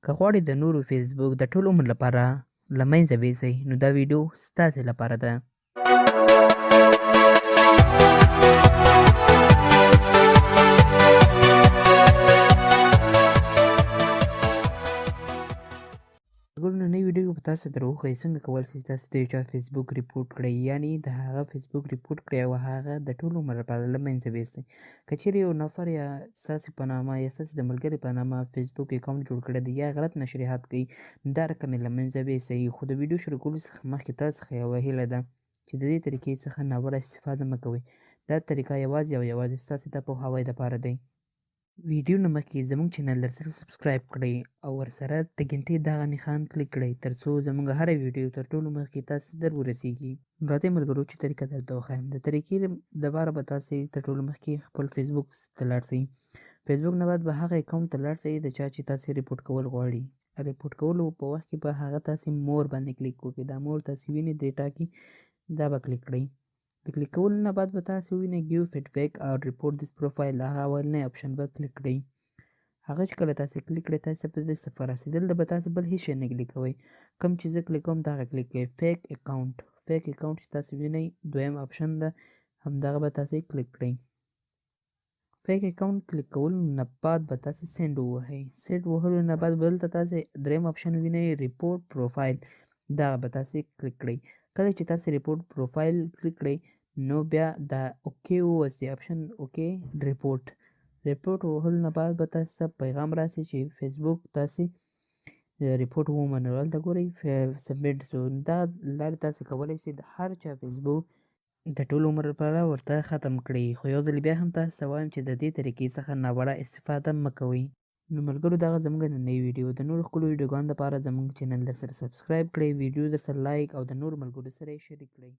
که غواړئ د نورو فیسبوک د ټول عمر لپاره له منځه ویسئ نو دا ویډیو ستاسې لپاره ده. ګورو نننۍ ویډیو کې به تاسو در وښایي څنګه کولی شئ تاسو د یو چا فیسبوک ریپورټ کړئ، یعنې د هغه فیسبوک ریپورټ کړئ او هغه د ټول عمر لپاره له منځه ویستئ. که چیرې یو نفر یا ستاسې په نامه یا ستاسې د ملګري په نامه فیسبوک اکاونټ جوړ کړی دی یا غلط نشریات کوي، دا رقم یې له منځه ویسئ. خو د ویډیو شروع کولو څخه مخکې تاسو څخه یوه هیله ده چې د دې طریقې څخه ناوړه استفاده مه کوئ. دا طریقه یوازې او یوازې ستاسې د پوهاوي دپاره دی. ویډیو نه مخکې زموږ چینل درسره سبسکرایب کړئ او ورسره د ګنټې دغه نښان کلیک کړئ تر څو زموږ هره ویډیو تر ټولو مخکې تاسو در ورسیږي. راځئ ملګرو چې طریقه درته وښایم. د طریقې دپاره به تاسې تر ټولو مخکې خپل فیسبوک ته لاړ شئ. فیسبوک نه بعد به هغه اکاونټ ته لاړ شئ د چا چې تاسې ریپورټ کول غواړئ. ریپورټ کولو په وخت کې به هغه تاسې مور باندې کلیک وکړئ. دا مور تاسې وینئ دې ټاکي دا به کلیک کړئ. د کلیک کولو نه بعد به تاسې ووینئ ګیو فیډبیک او ریپورټ دیس پروفایل، هغه اولنی اپشن به کلیک کړئ. هغه چې کله تاسې کلیک کړئ تاسې په دې صفحه راسئ. دلته به تاسې بل هېڅ شی نه کلیک کوئ، کوم چې زه کلیک کوم دغه کلیک کوئ. فیک اکاونټ چې تاسې وینئ دویم اپشن ده، همدغه به تاسې کلیک کړئ. فیک اکاونټ کلیک کولو نه بعد به تاسې سینډ ووهئ. سینډ وهلو نه بعد به دلته تاسې دریم اپشن وینئ ریپورټ پروفایل، دغه به تاسې کلیک کړئ. کله چې تاسې ریپورټ پروفایل کلیک کړئ نو بیا دا اوکې ووځي اپشن اوکې ریپورټ وهلو نه بعد به تاسې ته پیغام راسي چې فیسبوک تاسې ریپورټ ومنلو. هلته ګورئ سبمیټ سو. دغه لارې تاسې کولی شئ د هر چا فیسبوک د ټول عمر لپاره ورته ختم کړئ. خو یو ځل بیا هم تاسو ته وایم چې د دې طریقې څخه ناوړه استفاده مه کوئ. نو ملګرو دغه زموږ نننۍ ویډیو. د نورو ښکلو ویډیوګانو لپاره زموږ چینل درسره سبسکرایب کړئ، ویډیو درسره لایک او د نورو ملګرو سره یې شریک کړئ.